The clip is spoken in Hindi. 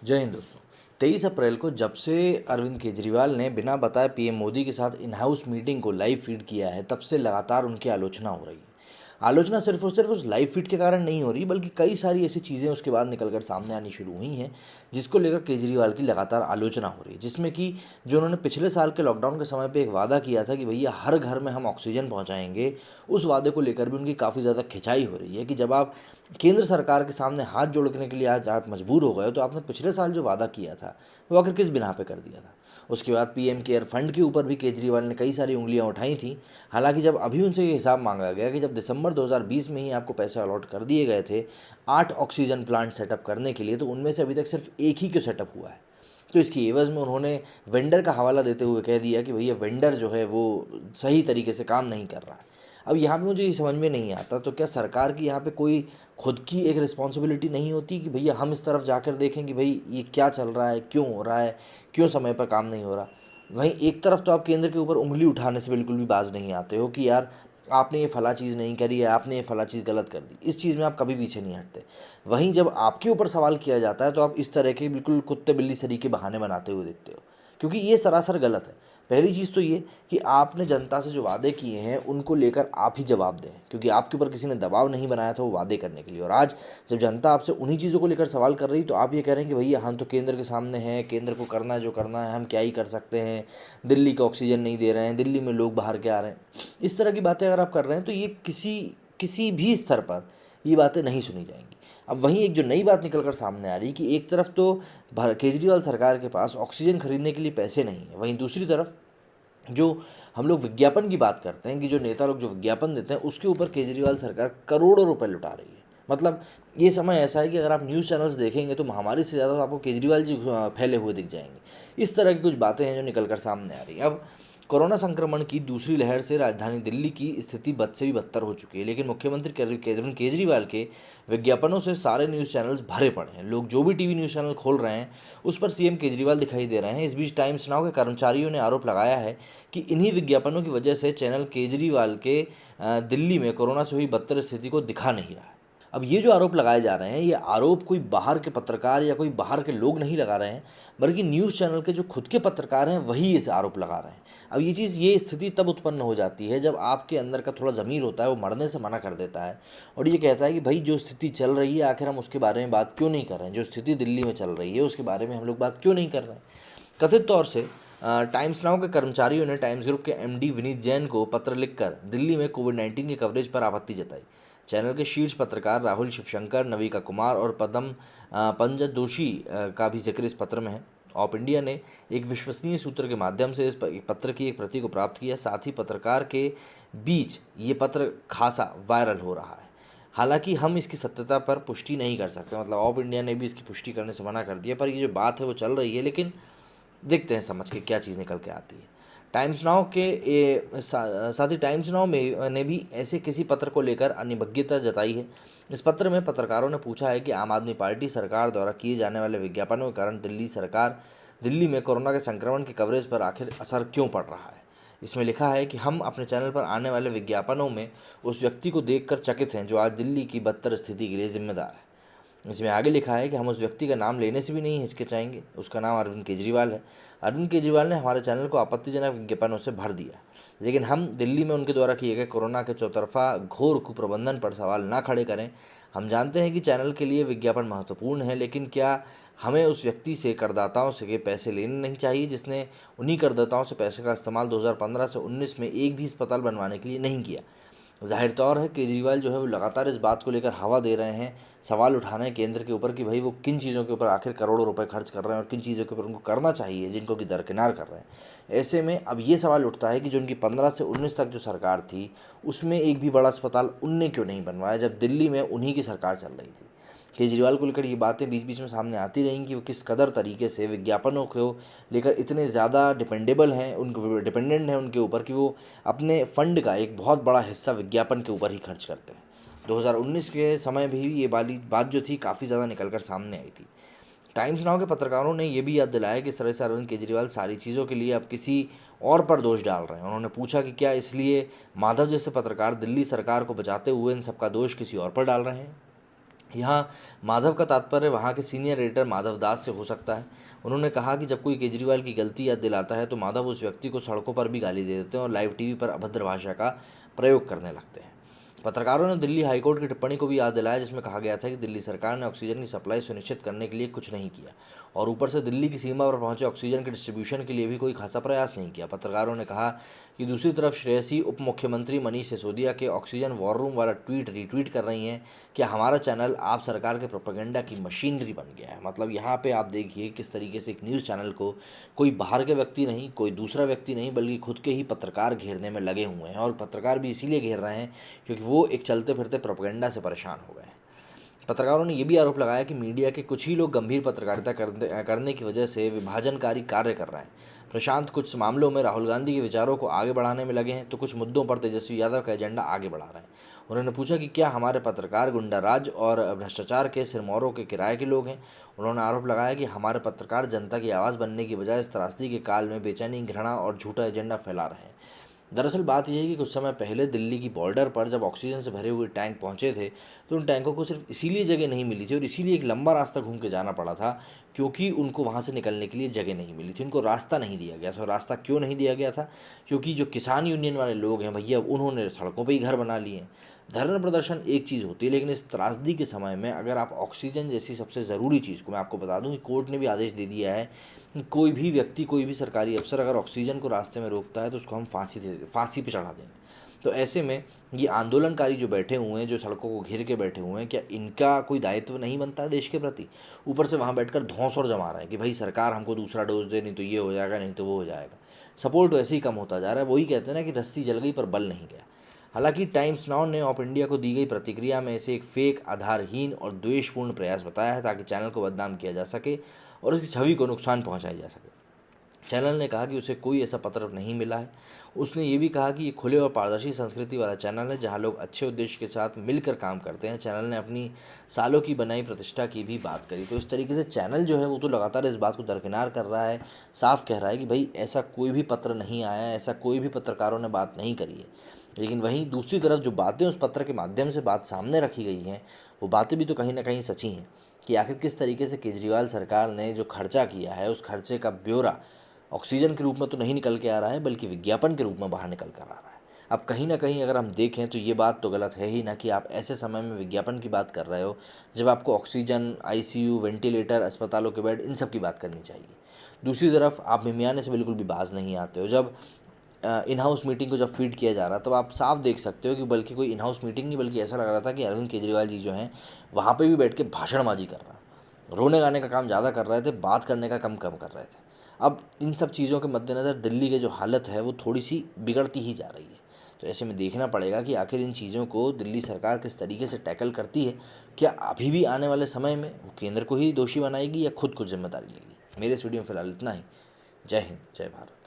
जय हिंद दोस्तों। 23 अप्रैल को जब से अरविंद केजरीवाल ने बिना बताए पीएम मोदी के साथ इन हाउस मीटिंग को लाइव फीड किया है, तब से लगातार उनकी आलोचना हो रही है। आलोचना सिर्फ और सिर्फ उस लाइव फीड के कारण नहीं हो रही, बल्कि कई सारी ऐसी चीज़ें उसके बाद निकलकर सामने आनी शुरू हुई हैं जिसको लेकर केजरीवाल की लगातार आलोचना हो रही है। जिसमें कि जो उन्होंने पिछले साल के लॉकडाउन के समय पे एक वादा किया था कि भैया हर घर में हम ऑक्सीजन पहुंचाएंगे, उस वादे को लेकर भी उनकी काफ़ी ज़्यादा खिंचाई हो रही है कि जब आप केंद्र सरकार के सामने हाथ जोड़ने के लिए आज आप मजबूर हो गए हो, तो आपने पिछले साल जो वादा किया था वो आखिर किस बिना पे कर दिया था। उसके बाद पीएम केयर फंड के ऊपर भी केजरीवाल ने कई सारी उंगलियां उठाई थी। हालांकि जब अभी उनसे ये हिसाब मांगा गया कि जब दिसंबर 2020 में ही आपको पैसे अलॉट कर दिए गए थे 8 ऑक्सीजन प्लांट सेटअप करने के लिए, तो उनमें से अभी तक सिर्फ एक ही क्यों सेटअप हुआ है। तो इसकी एवज़ में उन्होंने वेंडर का हवाला देते हुए कह दिया कि भैया वेंडर जो है वो सही तरीके से काम नहीं कर रहा है। अब यहाँ पे मुझे ये समझ में नहीं आता, तो क्या सरकार की यहाँ पे कोई खुद की एक रिस्पॉन्सिबिलिटी नहीं होती कि भैया हम इस तरफ जाकर देखें कि भाई ये क्या चल रहा है, क्यों हो रहा है, क्यों समय पर काम नहीं हो रहा। वहीं एक तरफ तो आप केंद्र के ऊपर उंगली उठाने से बिल्कुल भी बाज नहीं आते हो कि यार आपने ये फला चीज़ नहीं करी है, आपने ये फला चीज़ गलत कर दी, इस चीज़ में आप कभी पीछे नहीं हटते। वहीं जब आपके ऊपर सवाल किया जाता है तो आप इस तरह के बिल्कुल कुत्ते बिल्ली सरीखे बहाने बनाते हुए दिखते हो, क्योंकि ये सरासर गलत है। पहली चीज़ तो ये कि आपने जनता से जो वादे किए हैं उनको लेकर आप ही जवाब दें, क्योंकि आपके ऊपर किसी ने दबाव नहीं बनाया था वो वादे करने के लिए। और आज जब जनता आपसे उन्हीं चीज़ों को लेकर सवाल कर रही, तो आप ये कह रहे हैं कि भैया हम तो केंद्र के सामने हैं, केंद्र को करना है जो करना है, हम क्या ही कर सकते हैं, दिल्ली का ऑक्सीजन नहीं दे रहे हैं, दिल्ली में लोग बाहर के आ रहे हैं। इस तरह की बातें अगर आप कर रहे हैं तो ये किसी किसी भी स्तर पर ये बातें नहीं सुनी जाएंगी। अब वहीं एक जो नई बात निकल कर सामने आ रही कि एक तरफ तो केजरीवाल सरकार के पास ऑक्सीजन खरीदने के लिए पैसे नहीं है, वहीं दूसरी तरफ जो हम लोग विज्ञापन की बात करते हैं कि जो नेता लोग जो विज्ञापन देते हैं उसके ऊपर केजरीवाल सरकार करोड़ों रुपए लुटा रही है। मतलब ये समय ऐसा है कि अगर आप न्यूज़ चैनल्स देखेंगे तो महामारी से ज़्यादा तो आपको केजरीवाल जी फैले हुए दिख जाएंगे। इस तरह की कुछ बातें हैं जो निकल कर सामने आ रही हैं। अब कोरोना संक्रमण की दूसरी लहर से राजधानी दिल्ली की स्थिति बद से भी बदतर हो चुकी है, लेकिन मुख्यमंत्री अरविंद केजरीवाल के विज्ञापनों से सारे न्यूज़ चैनल्स भरे पड़े हैं। लोग जो भी टीवी न्यूज़ चैनल खोल रहे हैं उस पर सीएम केजरीवाल दिखाई दे रहे हैं। इस बीच टाइम्स नाउ के कर्मचारियों ने आरोप लगाया है कि इन्हीं विज्ञापनों की वजह से चैनल केजरीवाल के दिल्ली में कोरोना से हुई बदतर स्थिति को दिखा नहीं रहा है। अब ये जो आरोप लगाए जा रहे हैं, ये आरोप कोई बाहर के पत्रकार या कोई बाहर के लोग नहीं लगा रहे हैं, बल्कि न्यूज़ चैनल के जो खुद के पत्रकार हैं वही इस आरोप लगा रहे हैं। अब ये स्थिति तब उत्पन्न हो जाती है जब आपके अंदर का थोड़ा ज़मीर होता है वो मरने से मना कर देता है और ये कहता है कि भाई जो स्थिति चल रही है आखिर हम उसके बारे में बात क्यों नहीं कर रहे हैं, जो स्थिति दिल्ली में चल रही है उसके बारे में हम लोग बात क्यों नहीं कर रहे हैं। कथित तौर से टाइम्स नाउ के कर्मचारियों ने टाइम्स ग्रुप के एमडी विनीत जैन को पत्र लिखकर दिल्ली में कोविड-19 के कवरेज पर आपत्ति जताई। चैनल के शीर्ष पत्रकार राहुल शिवशंकर, नविका कुमार और पंजत दोषी का भी जिक्र इस पत्र में है। ऑप इंडिया ने एक विश्वसनीय सूत्र के माध्यम से इस पत्र की एक प्रति को प्राप्त किया। साथ ही पत्रकार के बीच ये पत्र खासा वायरल हो रहा है। हालांकि हम इसकी सत्यता पर पुष्टि नहीं कर सकते, मतलब ऑप इंडिया ने भी इसकी पुष्टि करने से मना कर दिया, पर ये जो बात है वो चल रही है। लेकिन देखते हैं समझ के क्या चीज़ निकल के आती है। टाइम्स नाउ के साथ ही टाइम्स नाउ में ने भी ऐसे किसी पत्र को लेकर अनिभज्ञता जताई है। इस पत्र में पत्रकारों ने पूछा है कि आम आदमी पार्टी सरकार द्वारा किए जाने वाले विज्ञापनों के कारण दिल्ली में कोरोना के संक्रमण के कवरेज पर आखिर असर क्यों पड़ रहा है। इसमें लिखा है कि हम अपने चैनल पर आने वाले विज्ञापनों में उस व्यक्ति को देखकर चकित हैं जो आज दिल्ली की बदतर स्थिति के लिए जिम्मेदार है। इसमें आगे लिखा है कि हम उस व्यक्ति का नाम लेने से भी नहीं हिचकिचाएंगे। उसका नाम अरविंद केजरीवाल है। अरविंद केजरीवाल ने हमारे चैनल को आपत्तिजनक विज्ञापनों से भर दिया, लेकिन हम दिल्ली में उनके द्वारा किए गए कोरोना के चौतरफा घोर कुप्रबंधन पर सवाल ना खड़े करें। हम जानते हैं कि चैनल के लिए विज्ञापन महत्वपूर्ण है, लेकिन क्या हमें उस व्यक्ति से करदाताओं से पैसे लेने नहीं चाहिए जिसने उन्हीं करदाताओं से पैसे का इस्तेमाल 2015 से 19 में एक भी अस्पताल बनवाने के लिए नहीं किया। जाहिर तौर है केजरीवाल जो है वो लगातार इस बात को लेकर हवा दे रहे हैं, सवाल उठा रहे हैं केंद्र के ऊपर कि भाई वो किन चीज़ों के ऊपर आखिर करोड़ों रुपए खर्च कर रहे हैं और किन चीज़ों के ऊपर उनको करना चाहिए जिनको कि दरकिनार कर रहे हैं। ऐसे में अब ये सवाल उठता है कि जो उनकी 15 से 19 तक जो सरकार थी उसमें एक भी बड़ा अस्पताल उनने क्यों नहीं बनवाया जब दिल्ली में उन्हीं की सरकार चल रही थी। केजरीवाल को लेकर ये बातें बीच बीच में सामने आती रहेंगी कि वो किस कदर तरीके से विज्ञापनों को लेकर इतने ज़्यादा डिपेंडेंट हैं उनके ऊपर कि वो अपने फंड का एक बहुत बड़ा हिस्सा विज्ञापन के ऊपर ही खर्च करते हैं। 2019 के समय भी ये वाली बात जो थी काफ़ी ज़्यादा निकल कर सामने आई थी। टाइम्स नाउ के पत्रकारों ने यह भी याद दिलाया कि इस तरह से अरविंद केजरीवाल सारी चीज़ों के लिए अब किसी और पर दोष डाल रहे हैं। उन्होंने पूछा कि क्या इसलिए माधव जैसे पत्रकार दिल्ली सरकार को बचाते हुए इन सबका दोष किसी और पर डाल रहे हैं। यहाँ माधव का तात्पर्य वहाँ के सीनियर एडिटर माधव दास से हो सकता है। उन्होंने कहा कि जब कोई केजरीवाल की गलती याद दिलाता है तो माधव उस व्यक्ति को सड़कों पर भी गाली दे देते हैं और लाइव टीवी पर अभद्र भाषा का प्रयोग करने लगते हैं। पत्रकारों ने दिल्ली हाईकोर्ट की टिप्पणी को भी याद दिलाया, जिसमें कहा गया था कि दिल्ली सरकार ने ऑक्सीजन की सप्लाई सुनिश्चित करने के लिए कुछ नहीं किया और ऊपर से दिल्ली की सीमा पर पहुंचे ऑक्सीजन के डिस्ट्रीब्यूशन के लिए भी कोई खासा प्रयास नहीं किया। पत्रकारों ने कहा कि दूसरी तरफ श्रेयसी उप मुख्यमंत्री मनीष सिसोदिया के ऑक्सीजन वॉर रूम वाला ट्वीट रीट्वीट कर रही हैं कि हमारा चैनल आप सरकार के प्रोपेगेंडा की मशीनरी बन गया है। मतलब यहाँ पे आप देखिए किस तरीके से एक न्यूज़ चैनल को कोई बाहर के व्यक्ति नहीं, कोई दूसरा व्यक्ति नहीं, बल्कि खुद के ही पत्रकार घेरने में लगे हुए हैं और पत्रकार भी इसीलिए घेर रहे हैं क्योंकि वो एक चलते फिरते प्रोपेगेंडा से परेशान हो गए हैं। पत्रकारों ने यह भी आरोप लगाया कि मीडिया के कुछ ही लोग गंभीर पत्रकारिता करने की वजह से विभाजनकारी कार्य कर रहे हैं। प्रशांत कुछ मामलों में राहुल गांधी के विचारों को आगे बढ़ाने में लगे हैं तो कुछ मुद्दों पर तेजस्वी यादव का एजेंडा आगे बढ़ा रहे हैं। उन्होंने पूछा कि क्या हमारे पत्रकार गुंडाराज और भ्रष्टाचार के सिरमौरों के किराए के लोग हैं। उन्होंने आरोप लगाया कि हमारे पत्रकार जनता की आवाज़ बनने की बजाय इस त्रासदी के काल में बेचैनी, घृणा और झूठा एजेंडा फैला रहे हैं। दरअसल बात यह है कि कुछ समय पहले दिल्ली की बॉर्डर पर जब ऑक्सीजन से भरे हुए टैंक पहुंचे थे तो उन टैंकों को सिर्फ इसीलिए जगह नहीं मिली थी और इसीलिए एक लंबा रास्ता घूम के जाना पड़ा था क्योंकि उनको वहां से निकलने के लिए जगह नहीं मिली थी, उनको रास्ता नहीं दिया गया था। रास्ता क्यों नहीं दिया गया था? क्योंकि जो किसान यूनियन वाले लोग हैं भैया, उन्होंने सड़कों पर ही घर बना लिए हैं। धरना प्रदर्शन एक चीज़ होती है, लेकिन इस त्रासदी के समय में अगर आप ऑक्सीजन जैसी सबसे ज़रूरी चीज़ को, मैं आपको बता दूं कि कोर्ट ने भी आदेश दे दिया है कि कोई भी व्यक्ति, कोई भी सरकारी अफसर अगर ऑक्सीजन को रास्ते में रोकता है तो उसको हम फांसी पे चढ़ा देंगे। तो ऐसे में ये आंदोलनकारी जो बैठे हुए हैं, जो सड़कों को घेर के बैठे हुए हैं, क्या इनका कोई दायित्व नहीं बनता है देश के प्रति? ऊपर से वहाँ बैठकर धौंस और जमा रहे हैं कि भाई सरकार हमको दूसरा डोज दे, नहीं तो ये हो जाएगा, नहीं तो वो हो जाएगा। सपोर्ट वैसे ही कम होता जा रहा है। वही कहते हैं ना कि रस्सी जल गई पर बल नहीं गया। हालांकि टाइम्स नाउ ने ऑफ इंडिया को दी गई प्रतिक्रिया में इसे एक फेक, आधारहीन और द्वेषपूर्ण प्रयास बताया है ताकि चैनल को बदनाम किया जा सके और उसकी छवि को नुकसान पहुंचाया जा सके। चैनल ने कहा कि उसे कोई ऐसा पत्र नहीं मिला है। उसने ये भी कहा कि ये खुले और पारदर्शी संस्कृति वाला चैनल है जहां लोग अच्छे उद्देश्य के साथ मिलकर काम करते हैं। चैनल ने अपनी सालों की बनाई प्रतिष्ठा की भी बात करी। तो इस तरीके से चैनल जो है वो तो लगातार इस बात को दरकिनार कर रहा है, साफ कह रहा है कि भाई ऐसा कोई भी पत्र नहीं आया, ऐसा कोई भी पत्रकारों ने बात नहीं करी है। लेकिन वहीं दूसरी तरफ जो बातें उस पत्र के माध्यम से बात सामने रखी गई हैं, वो बातें भी तो कहीं ना कहीं सच्ची हैं कि आखिर किस तरीके से केजरीवाल सरकार ने जो खर्चा किया है उस खर्चे का ब्यौरा ऑक्सीजन के रूप में तो नहीं निकल के आ रहा है, बल्कि विज्ञापन के रूप में बाहर निकल कर आ रहा है। अब कहीं ना कहीं अगर हम देखें तो ये बात तो गलत है ही ना कि आप ऐसे समय में विज्ञापन की बात कर रहे हो जब आपको ऑक्सीजन, आईसीयू, वेंटिलेटर, अस्पतालों के बेड, इन सब की बात करनी चाहिए। दूसरी तरफ आप मिमियाने से बिल्कुल भी बाज नहीं आते हो। जब इन हाउस मीटिंग को जब फीड किया जा रहा तो आप साफ देख सकते हो कि बल्कि कोई इन हाउस मीटिंग नहीं, बल्कि ऐसा लग रहा था कि अरविंद केजरीवाल जी जो हैं वहाँ पे भी बैठ के भाषणबाजी कर रहा है। रोने गाने का काम ज़्यादा कर रहे थे, बात करने का कम कम कर रहे थे। अब इन सब चीज़ों के मद्देनज़र दिल्ली की जो हालत है वो थोड़ी सी बिगड़ती ही जा रही है। तो ऐसे में देखना पड़ेगा कि आखिर इन चीज़ों को दिल्ली सरकार किस तरीके से टैकल करती है। क्या अभी भी आने वाले समय में वो केंद्र को ही दोषी बनाएगी या खुद को जिम्मेदारी लेगी? मेरे इस वीडियो में फिलहाल इतना ही। जय हिंद, जय भारत।